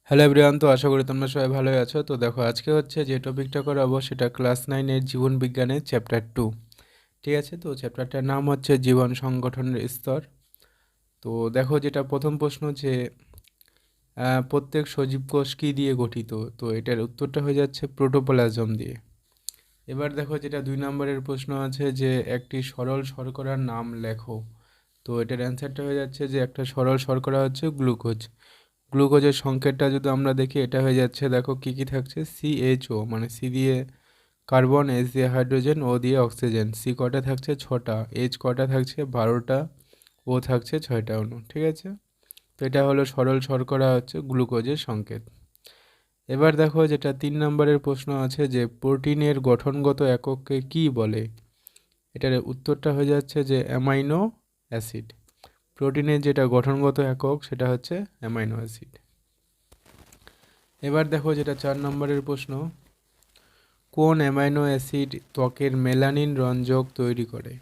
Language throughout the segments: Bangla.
হ্যালো এভরিওয়ান, তো আশা করি তোমরা সবাই ভালোই আছো। তো দেখো, আজকে হচ্ছে যে টপিকটা করাবো সেটা ক্লাস 9-এর জীবন বিজ্ঞানের চ্যাপ্টার 2। ঠিক আছে, তো চ্যাপ্টারটার নাম হচ্ছে জীবন সংগঠনের স্তর। তো দেখো, যেটা প্রথম প্রশ্ন যে প্রত্যেক সজীব কোষ কী দিয়ে গঠিত, তো এটার উত্তরটা হয়ে যাচ্ছে প্রোটোপ্লাজম দিয়ে। এবার দেখো, যেটা 2 নম্বরের প্রশ্ন আছে যে একটি সরল শর্করার নাম লেখো। তো এটার অ্যান্সারটা হয়ে যাচ্ছে যে একটা সরল শর্করা হচ্ছে গ্লুকোজ। গ্লুকোজের সংকেতটা যদি আমরা দেখি, এটা হয়ে যাচ্ছে, দেখো কী কী থাকছে, সিএইচও মানে সি দিয়ে কার্বন, এইচ দিয়ে হাইড্রোজেন, ও দিয়ে অক্সিজেন। সি কটা থাকছে 6টা, এইচ কটা থাকছে 12টা, ও থাকছে 6টা অণু। ঠিক আছে, তো এটা হলো সরল শর্করা হচ্ছে গ্লুকোজের সংকেত। এবার দেখো, যেটা 3 নম্বরের প্রশ্ন আছে যে প্রোটিনের গঠনগত একককে কী বলে। এটার উত্তরটা হয়ে যাচ্ছে যে অ্যামাইনো অ্যাসিড। প্রোটিনের যেটা গঠনগত একক সেটা হচ্ছে অ্যামাইনো অ্যাসিড। এবার দেখো, যেটা 4 নম্বরের প্রশ্ন, কোন অ্যামাইনো অ্যাসিড ত্বকের মেলানিন রঞ্জক তৈরি করে।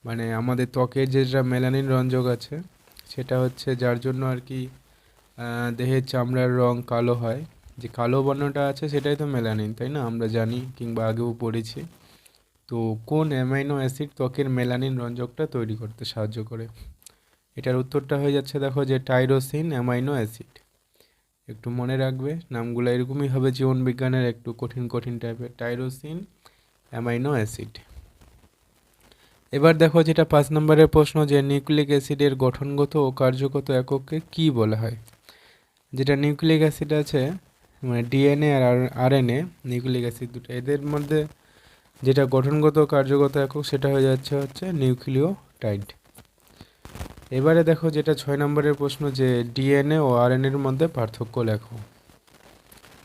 মানে আমাদের ত্বকের যেটা মেলানিন রঞ্জক আছে সেটা হচ্ছে যার জন্য আর কি দেহের চামড়ার রং কালো হয়। যে কালো বর্ণটা আছে সেটাই তো মেলানিন, তাই না? আমরা জানি কিংবা আগেও পড়েছি। তো কোন অ্যামাইনো অ্যাসিড ত্বকের মেলানিন রঞ্জকটা তৈরি করতে সাহায্য করে। এটার উত্তরটা হয়ে যাচ্ছে, দেখো, যে টাইরোসিন অ্যামাইনো অ্যাসিড। একটু মনে রাখবে, নামগুলো এরকমই হবে জীবন বিজ্ঞানের, একটু কঠিন কঠিন টাইপের। Tyrosine amino acid. এবার দেখো, যেটা 5 নম্বরের প্রশ্ন যে নিউক্লিক অ্যাসিডের গঠনগত ও কার্যগত এককে কী বলা হয়। যেটা নিউক্লিক অ্যাসিড আছে, মানে ডিএনএ আর আরএনএ, নিউক্লিক অ্যাসিড দুটো, এদের মধ্যে যেটা গঠনগত ও কার্যগত একক সেটা হয়ে হচ্ছে নিউক্লিওটাইড। এবারে দেখো, যেটা 6 নম্বরের প্রশ্ন যে ডিএনএ ও আরএনএর মধ্যে পার্থক্য লেখো।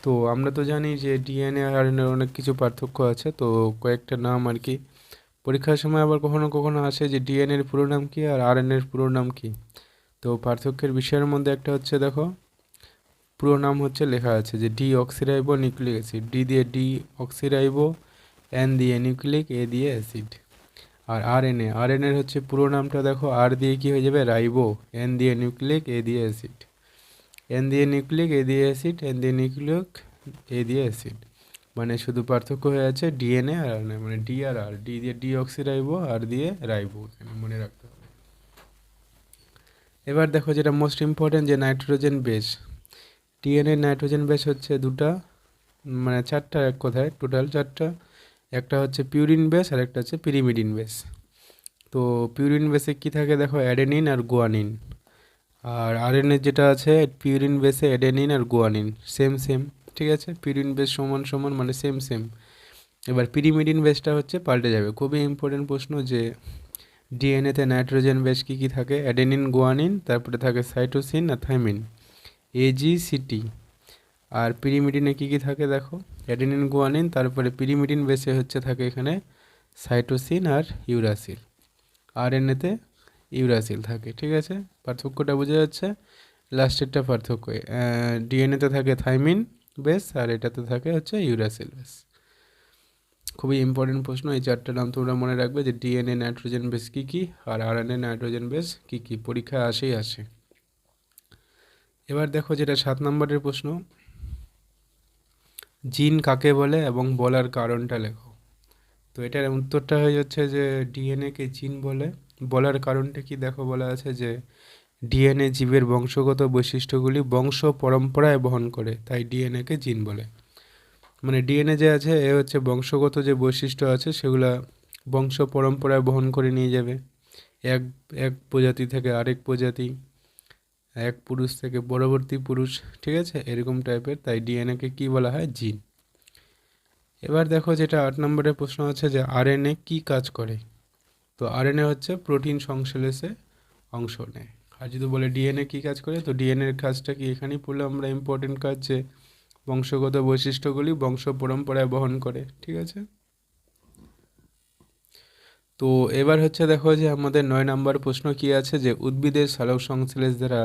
তো আমরা তো জানি যে ডিএনএ আর আরএনএর অনেক কিছু পার্থক্য আছে, তো কয়েকটা নাম আর কি পরীক্ষার সময় আবার কখনো কখনো আসে যে ডিএনএর পুরো নাম কি আর আরএনএর পুরো নাম কি। তো পার্থক্যের বিষয়ের মধ্যে একটা হচ্ছে, দেখো, পুরো নাম হচ্ছে লেখা আছে যে D oxyribo nucleic acid, D দিয়ে ডি অক্সিরাইবো, এন দিয়ে নিউক্লিক, এ দিয়ে অ্যাসিড। আর আরএনএ, আরএনএর হচ্ছে পুরো নামটা, দেখো, আর দিয়ে কি হয়ে যাবে রাইবো, এন দিয়ে নিউক্লিক, এ দিয়ে অ্যাসিড। এন দিয়ে নিউক্লিক, এ দিয়ে অ্যাসিড, এন দিয়ে নিউক্লিক, এ দিয়ে অ্যাসিড। মানে শুধু পার্থক্য হয়ে আছে ডিএনএ আর আরএনএ, মানে ডি আর আর, ডি দিয়ে ডি অক্সিরাইবো, আর দিয়ে রাইবো, এখানে মনে রাখতে হবে। এবার দেখো, যেটা মোস্ট ইম্পর্টেন্ট যে nitrogen base. DNA nitrogen base হচ্ছে দুটা, মানে চারটা, এক কথায় টোটাল চারটা। একটা হচ্ছে পিউরিন বেস আর একটা হচ্ছে পিরিমিডিন বেস। তো পিউরিন বেসে কি থাকে, দেখো, অ্যাডেনিন আর গুয়ানিন। আর আরএনএ যেটা আছে, পিউরিন বেসে অ্যাডেনিন আর গুয়ানিন সেম সেম। ঠিক আছে, পিউরিন বেস সমান সমান মানে সেম সেম। এবার পিরিমিডিন বেসটা হচ্ছে পাল্টে যাবে। খুবই ইম্পর্টেন্ট প্রশ্ন যে ডিএনএতে নাইট্রোজেন বেস কী কী থাকে, অ্যাডেনিন, গুয়ানিন, তারপরে থাকে সাইটোসিন আর থাইমিন, এজিসিটি। আর পিরিমিডিনে কী কী থাকে, দেখো, অ্যাডেনিন, গুয়ানিন, তারপরে পিরিমিডিন বেসে হচ্ছে থাকে এখানে সাইটোসিন আর ইউরাসিল। আরএনএতে ইউরাসিল থাকে। ঠিক আছে, পার্থক্যটা বোঝা যাচ্ছে। লাস্টেরটা পার্থক্য, ডিএনএতে থাকে থাইমিন বেস আর এটাতে থাকে হচ্ছে ইউরাসিল বেস। খুবই ইম্পর্টেন্ট প্রশ্ন, এই চারটা নাম তোমরা মনে রাখবে যে ডিএনএ নাইট্রোজেন বেস কী কী আর আরএনএ নাইট্রোজেন বেস কী কী, পরীক্ষায় আসেই আসে। এবার দেখো, যেটা 7 নম্বরের প্রশ্ন, জিন কাকে বলে এবং বলার কারণটা লেখো। তো এটার উত্তরটা হয়ে যাচ্ছে যে ডিএনএকে জিন বলে। বলার কারণটা কি, দেখো, বলা আছে যে ডিএনএ জীবের বংশগত বৈশিষ্ট্যগুলি বংশ পরম্পরায় বহন করে, তাই ডিএনএকে জিন বলে। মানে ডিএনএ যে আছে এ হচ্ছে বংশগত যে বৈশিষ্ট্য আছে সেগুলা বংশ পরম্পরায় বহন করে নিয়ে যাবে, এক এক প্রজাতি থেকে আরেক প্রজাতি, এক পুরুষ থেকে পরবর্তী পুরুষ। ঠিক আছে, এরকম টাইপের, তাই ডিএনএকে কি বলা হয়, জিন। এবার দেখো, যেটা 8 নম্বরের প্রশ্ন আছে যে আরএনএ কি কাজ করে। তো আরএনএ হচ্ছে প্রোটিন সংশ্লেষে অংশ নেয়। আর যদি বলে ডিএনএ কী কাজ করে, তো ডিএনএর কাজটা কি এখানেই পড়লে আমরা, ইম্পর্টেন্ট কাজ যে বংশগত বৈশিষ্ট্যগুলি বংশ পরম্পরায় বহন করে। ঠিক আছে, তো এবার হচ্ছে দেখো যে আমাদের 9 নম্বর প্রশ্ন কি আছে যে উদ্ভিদের সালোক সংশ্লেষ দ্বারা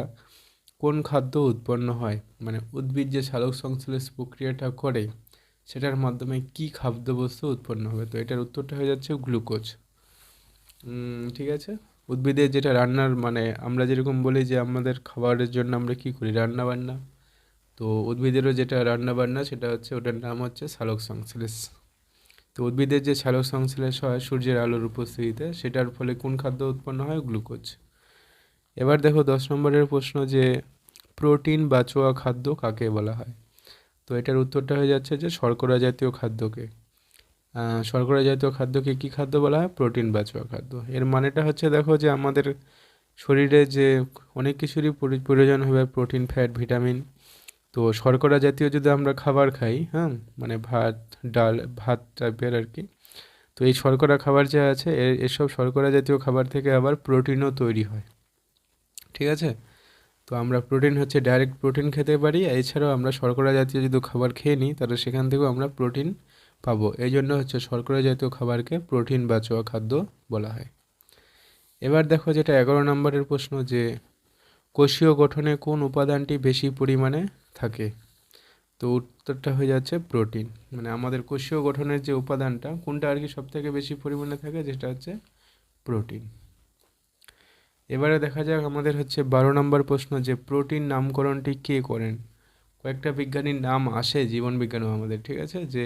কোন খাদ্য উৎপন্ন হয়। মানে উদ্ভিদ যে সালোক সংশ্লেষ প্রক্রিয়াটা করে সেটার মাধ্যমে কি খাদ্যবস্তু উৎপন্ন হবে। তো এটার উত্তরটা হয়ে যাচ্ছে গ্লুকোজ। ঠিক আছে, উদ্ভিদের যেটা রান্নার, মানে আমরা যেরকম বলি যে আমাদের খাবারের জন্য আমরা কি করি, রান্না বান্না, তো উদ্ভিদেরও যেটা রান্নাবান্না সেটা হচ্ছে, ওটার নাম হচ্ছে সালোক সংশ্লেষ। তো উদ্ভিদের যে সালোক সংশ্লেষ হয় সূর্যের আলোর উপস্থিতিতে, সেটার ফলে কোন খাদ্য উৎপন্ন হয়? গ্লুকোজ। এবার দেখো 10 নম্বরের প্রশ্ন যে প্রোটিন বাচোয়া খাদ্য কাকে বলা হয়? তো এটার উত্তরটা হয়ে যাচ্ছে যে শর্করা জাতীয় খাদ্যকে। শর্করা জাতীয় খাদ্যকে কী খাদ্য বলা হয়? প্রোটিন বাচোয়া খাদ্য। এর মানেটা হচ্ছে দেখো যে আমাদের শরীরে যে অনেক কিছুরই প্রয়োজন হবে, প্রোটিন, ফ্যাট, ভিটামিন। তো শর্করা জাতীয় যদি আমরা খাবার খাই, হ্যাঁ, মানে ভাত, ডাল, ভাত টাইপের আর কি, তো এই শর্করা খাবার যা আছে এসব শর্করা জাতীয় খাবার থেকে আবার প্রোটিনও তৈরি হয়। ঠিক আছে? তো আমরা প্রোটিন হচ্ছে ডাইরেক্ট প্রোটিন খেতে পারি, এছাড়াও আমরা শর্করা জাতীয় যদি খাবার খেয়ে নিই তাহলে সেখান থেকেও আমরা প্রোটিন পাবো। এই জন্য হচ্ছে শর্করা জাতীয় খাবারকে প্রোটিন বাচোয়া খাদ্য বলা হয়। এবার দেখো যেটা 11 নম্বরের প্রশ্ন যে কোষীয় গঠনে কোন উপাদানটি বেশি পরিমাণে থাকে? তো উত্তরটা হয়ে যাচ্ছে প্রোটিন। মানে আমাদের কোষীয় গঠনের যে উপাদানটা, কোনটা আর কি সব থেকে বেশি পরিমাণে থাকে, যেটা হচ্ছে প্রোটিন। এবারে দেখা যাক আমাদের হচ্ছে 12 নম্বর প্রশ্ন যে প্রোটিন নামকরণটি কে করেন? কয়েকটা বিজ্ঞানীর নাম আসে জীবন বিজ্ঞানও আমাদের, ঠিক আছে, যে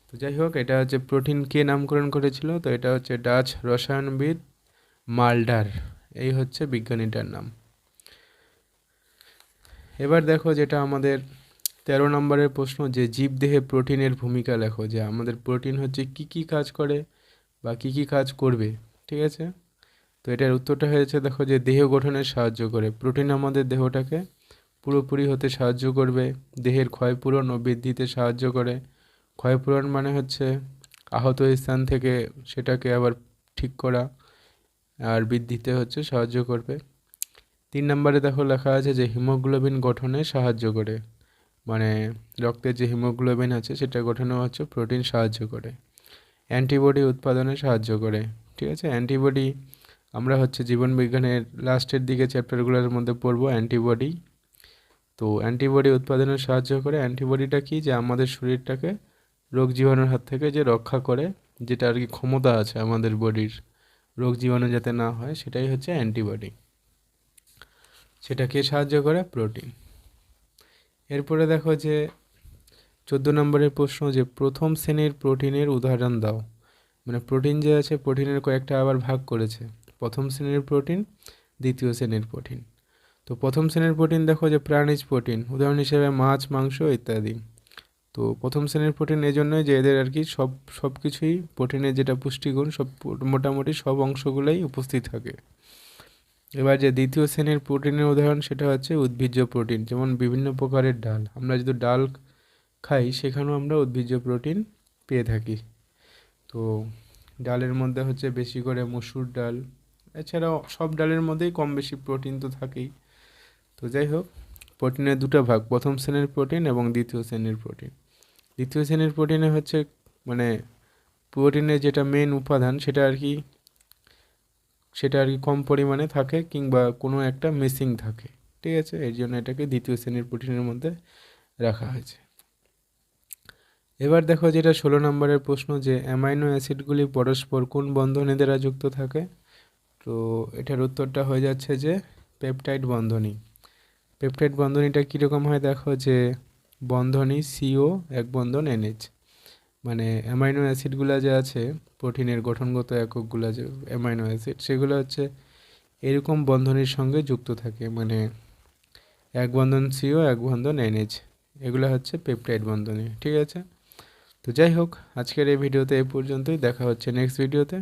তো যাই হোক, এটা হচ্ছে প্রোটিন কে নামকরণ করেছিল? তো এটা হচ্ছে ডাচ রসায়নবিদ মাল্ডার, এই হচ্ছে বিজ্ঞানীটার নাম। এবার দেখো যেটা আমাদের 13 নম্বরের প্রশ্ন যে জীবদেহে প্রোটিনের ভূমিকা লেখো। যে আমাদের প্রোটিন হচ্ছে কি কি কাজ করে বা কি কি কাজ করবে, ঠিক আছে? তো এটার উত্তরটা হয়েছে দেখো যে দেহ গঠনে সাহায্য করে। প্রোটিন আমাদের দেহটাকে পুরোপুরি হতে সাহায্য করবে, দেহের ক্ষয়পূরণ ও বৃদ্ধিতে সাহায্য করে। ক্ষয়পূরণ মানে হচ্ছে আহত স্থান থেকে সেটাকে আবার ঠিক করা, আর বৃদ্ধিতে হচ্ছে সাহায্য করবে। 3 নম্বরে দেখো লেখা আছে যে হিমোগ্লোবিন গঠনে সাহায্য করে, মানে রক্তের যে হিমোগ্লোবিন আছে সেটা গঠনে হচ্ছে প্রোটিন সাহায্য করে। অ্যান্টিবডি উৎপাদনে সাহায্য করে, ঠিক আছে? অ্যান্টিবডি আমরা হচ্ছে জীবনবিজ্ঞানের লাস্টের দিকে চ্যাপ্টারগুলোর মধ্যে পড়বো অ্যান্টিবডি। তো অ্যান্টিবডি উৎপাদনে সাহায্য করে। অ্যান্টিবডিটা কি? যে আমাদের শরীরটাকে রোগ জীবাণুর হাত থেকে যে রক্ষা করে, যেটা আর কি ক্ষমতা আছে আমাদের বডির রোগ জীবাণু যাতে না হয়, সেটাই হচ্ছে অ্যান্টিবডি। সেটাকে সাহায্য করে প্রোটিন। এরপরে দেখো যে 14 নম্বরের প্রশ্ন যে প্রথম শ্রেণীর প্রোটিনের উদাহরণ দাও। মানে প্রোটিন যে আছে, প্রোটিনের কয়েকটা আবার ভাগ করেছে, প্রথম শ্রেণীর প্রোটিন, দ্বিতীয় শ্রেণীর প্রোটিন। তো প্রথম শ্রেণীর প্রোটিন দেখো যে প্রাণীজ প্রোটিন, উদাহরণ হিসেবে মাছ, মাংস ইত্যাদি। তো প্রথম শ্রেণীর প্রোটিন এই জন্যই যে এদের আর কি সব কিছুই প্রোটিনের যেটা পুষ্টিগুণ সব মোটামুটি সব অংশগুলোই উপস্থিত থাকে। এবার যে দ্বিতীয় শ্রেণীর প্রোটিনের উদাহরণ সেটা হচ্ছে উদ্ভিজ্জ প্রোটিন, যেমন বিভিন্ন প্রকারের ডাল, আমরা যদি ডাল খাই সেখানেও আমরা উদ্ভিজ্জ প্রোটিন পেয়ে থাকি। তো ডালের মধ্যে হচ্ছে বেশি করে মসুর ডাল, এছাড়াও সব ডালের মধ্যেই কম বেশি প্রোটিন তো থাকেই। তো যাই হোক, প্রোটিনের দুটো ভাগ, প্রথম শ্রেণীর প্রোটিন এবং দ্বিতীয় শ্রেণীর প্রোটিন। দ্বিতীয় শ্রেণীর প্রোটিনে হচ্ছে মানে প্রোটিনের যেটা মেন উপাদান সেটা আর কি কম পরিমাণে থাকে, কিংবা কোনো একটা মিসিং থাকে, ঠিক আছে? এর জন্য এটাকে দ্বিতীয় শ্রেণীর প্রোটিনের মধ্যে রাখা হয়েছে। এবার দেখো যেটা 16 নম্বরের প্রশ্ন যে অ্যামাইনো অ্যাসিডগুলি পরস্পর কোন বন্ধনী দ্বারা যুক্ত থাকে? তো এটার উত্তরটা হয়ে যাচ্ছে যে পেপটাইড বন্ধনী। পেপটাইড বন্ধনীটা কীরকম হয় দেখো যে বন্ধনী CO এক বন্ধন NH, মানে অ্যামাইনো অ্যাসিডগুলো যে আছে প্রোটিনের গঠনগত এককগুলো যে অ্যামাইনো অ্যাসিড, সেগুলো হচ্ছে এরকম বন্ধনীর সঙ্গে যুক্ত থাকে, মানে এক বন্ধন CO এক বন্ধন NH, এগুলো হচ্ছে পেপটাইড বন্ধনী, ঠিক আছে? তো যাই হোক, আজকের এই ভিডিওতে এই পর্যন্তই, দেখা হচ্ছে নেক্সট ভিডিওতে।